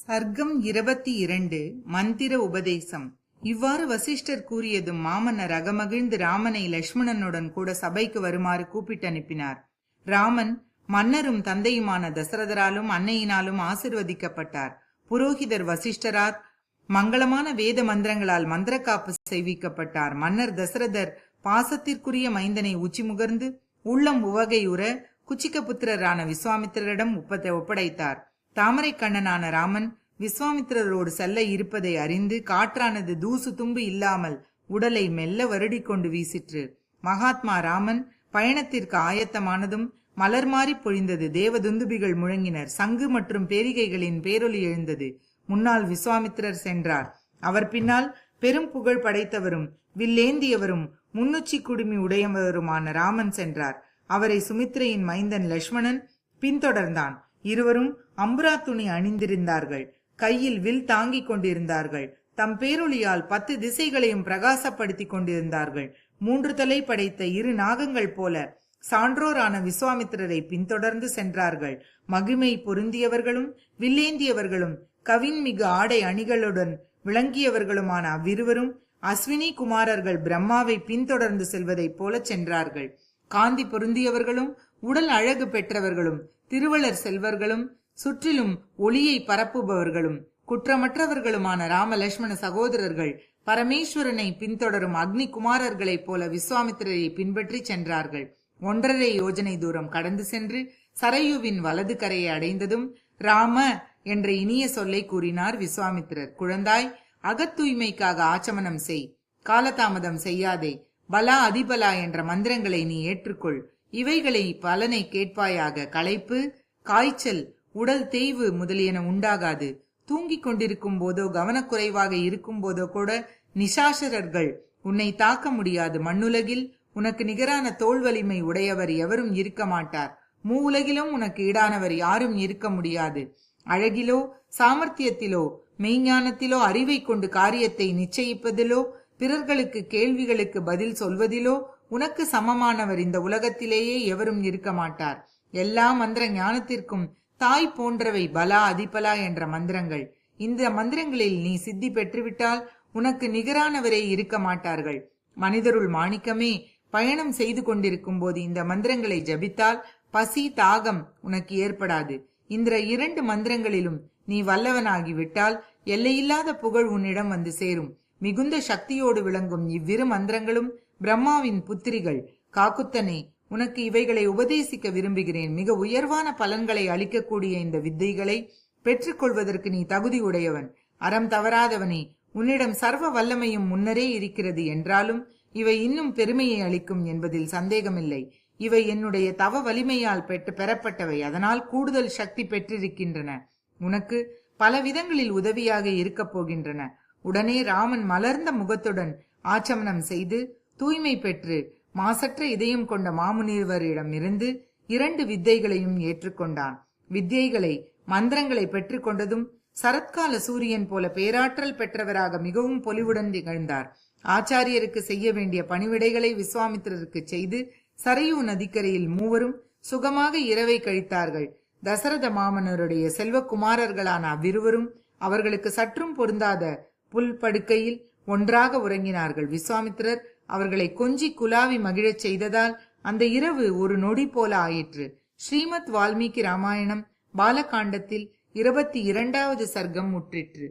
சர்க்கம் 22 மந்திர உபதேசம். இவ்வாறு வசிஷ்டர் கூறியதும் மாமன்னர் அகமகிழ்ந்து ராமனை லட்சுமணனுடன் கூட சபைக்கு வருமாறு கூப்பிட்டு அனுப்பினார். ராமன் மன்னரும் தந்தையுமான தசரதராலும் அன்னையினாலும் ஆசிர்வதிக்கப்பட்டார். புரோகிதர் வசிஷ்டரால் மங்களமான வேத மந்திரங்களால் மந்திரக்காப்பு செய்விக்கப்பட்டார். மன்னர் தசரதர் பாசத்திற்குரிய மைந்தனை உச்சி முகர்ந்து உள்ளம் உவகையுற குச்சிக்க புத்திரரான விஸ்வாமித்திரரிடம் ஒப்படைத்தார். தாமரை கண்ணனான ராமன் விஸ்வாமித்திரரோடு செல்ல இருப்பதை அறிந்து காற்றானது தூசு தும்பு இல்லாமல் உடலை மெல்ல வருடிக்கொண்டு வீசிற்று. மகாத்மா ராமன் பயணத்திற்கு ஆயத்தமானதும் மலர் மாறி பொழிந்தது. தேவதுந்துபிகள் முழங்கினர். சங்கு மற்றும் பேரிகைகளின் பேரொலி எழுந்தது. முன்னால் விஸ்வாமித்திரர் சென்றார். அவர் பின்னால் பெரும் புகழ் படைத்தவரும் வில்லேந்தியவரும் முன்னுச்சி குடுமி உடையவருமான ராமன் சென்றார். அவரை சுமித்ரையின் மைந்தன் லட்சுமணன் பின்தொடர்ந்தான். இருவரும் அம்புரா துணி அணிந்திருந்தார்கள். கையில் வில் தாங்கிக் கொண்டிருந்தார்கள். தம் பேரொளியால் 10 திசைகளையும் பிரகாசப்படுத்தி கொண்டிருந்தார்கள். 3 தலை படைத்த 2 நாகங்கள் போல சான்றோரான விஸ்வாமித்திரரை பின்தொடர்ந்து சென்றார்கள். மகிமை பொருந்தியவர்களும் வில்லேந்தியவர்களும் கவின்மிகு ஆடை அணிகளுடன் விளங்கியவர்களுமான அவ்விருவரும் அஸ்வினி குமாரர்கள் பிரம்மாவை பின்தொடர்ந்து செல்வதைப் போல சென்றார்கள். காந்தி பொருந்தியவர்களும் உடல் அழகு பெற்றவர்களும் திருவளர் செல்வர்களும் சுற்றிலும் ஒளியை பரப்புபவர்களும் குற்றமற்றவர்களுமான ராம லட்சுமண சகோதரர்கள் பரமேஸ்வரனை பின்தொடரும் அக்னி குமாரர்களைப் போல விஸ்வாமித்திரரை பின்பற்றி சென்றார்கள். 1.5 யோஜனை தூரம் கடந்து சென்று சரையுவின் வலது கரையை அடைந்ததும் ராம என்ற இனிய சொல்லை கூறினார் விஸ்வாமித்திரர். குழந்தாய், அகத்தூய்மைக்காக ஆச்சமனம் செய். காலதாமதம் செய்யாதே. பலா அதிபலா என்ற மந்திரங்களை நீ ஏற்றுக்கொள். இவைகளை பலனை கேட்பாயாக. களைப்பு, காய்ச்சல், உடல் தேய்வு முதலியன உண்டாகாது. தூங்கிக் கொண்டிருக்கும் போதோ கவனக்குறைவாக இருக்கும் போதோ கூட நிசாசரர்கள் உன்னை தாக்க முடியாது. மண்ணுலகில் உனக்கு நிகரான தோல் வலிமை உடையவர் எவரும் இருக்க மாட்டார். மூவுலகிலும் உனக்கு ஈடானவர் யாரும் இருக்க முடியாது. அழகிலோ சாமர்த்தியத்திலோ மெய்ஞானத்திலோ அறிவை கொண்டு காரியத்தை நிச்சயிப்பதிலோ பிறர்களுக்கு கேள்விகளுக்கு பதில் சொல்வதிலோ உனக்கு சமமானவர் இந்த உலகத்திலேயே எவரும் இருக்க மாட்டார். எல்லா மந்திர ஞானத்திற்கும் தாய் போன்றவை பலா அதிபலா என்ற மந்திரங்கள். இந்த மந்திரங்களில் நீ சித்தி பெற்றுவிட்டால் உனக்கு நிகரானவரே இருக்க மாட்டார்கள். மனிதருள் மாணிக்கமே, பயணம் செய்து கொண்டிருக்கும் போது இந்த மந்திரங்களை ஜபித்தால் பசி தாகம் உனக்கு ஏற்படாது. இந்த 2 மந்திரங்களிலும் நீ வல்லவனாகிவிட்டால் எல்லையில்லாத புகழ் உன்னிடம் வந்து சேரும். மிகுந்த சக்தியோடு விளங்கும் இவ்விரு மந்திரங்களும் பிரம்மாவின் புத்திரிகள். காக்குத்தனே, உனக்கு இவைகளை உபதேசிக்க விரும்புகிறேன். மிக உயர்வான பலன்களை அளிக்கக்கூடிய இந்த வித்தைகளை பெற்றுக்கொள்வதற்கு நீ தகுதி உடையவன். அறம் தவறாதவனே, உன்னிடம் சர்வ வல்லமையும் முன்னரே இருக்கிறது என்றாலும் இவை இன்னும் பெருமையை அளிக்கும் என்பதில் சந்தேகமில்லை. இவை என்னுடைய தவ வலிமையால் பெறப்பட்டவை. அதனால் கூடுதல் சக்தி பெற்றிருக்கின்றன. உனக்கு பல விதங்களில் உதவியாக இருக்கப் போகின்றன. உடனே ராமன் மலர்ந்த முகத்துடன் ஆச்சமனம் செய்து தூய்மை பெற்று மாசற்ற இதயம் கொண்ட மாமுனிவரிடம் இருந்து 2 வித்தைகளையும் ஏற்றுக்கொண்டான். வித்தியைகளை மந்திரங்களை பெற்றுக்கொண்டதும் சரத்கால சூரியன் போல பேராற்றல் பெற்றவராக மிகவும் பொலிவுடன் திகழ்ந்தார். ஆச்சாரியருக்கு செய்ய வேண்டிய பணிவிடைகளை விஸ்வாமித்திரருக்கு செய்து சரையூ நதிக்கரையில் மூவரும் சுகமாக இரவை கழித்தார்கள். தசரத மாமன்னருடைய செல்வக்குமாரர்களான அவ்விருவரும் அவர்களுக்கு சற்றும் பொருந்தாத புல் படுக்கையில் ஒன்றாக உறங்கினார்கள். விஸ்வாமித்திரர் அவர்களை கொஞ்சி குலாவி மகிழச் செய்ததால் அந்த இரவு ஒரு நொடி போல ஆயிற்று. ஸ்ரீமத் வால்மீகி ராமாயணம் பாலகாண்டத்தில் 22வது சர்க்கம் முற்றிற்று.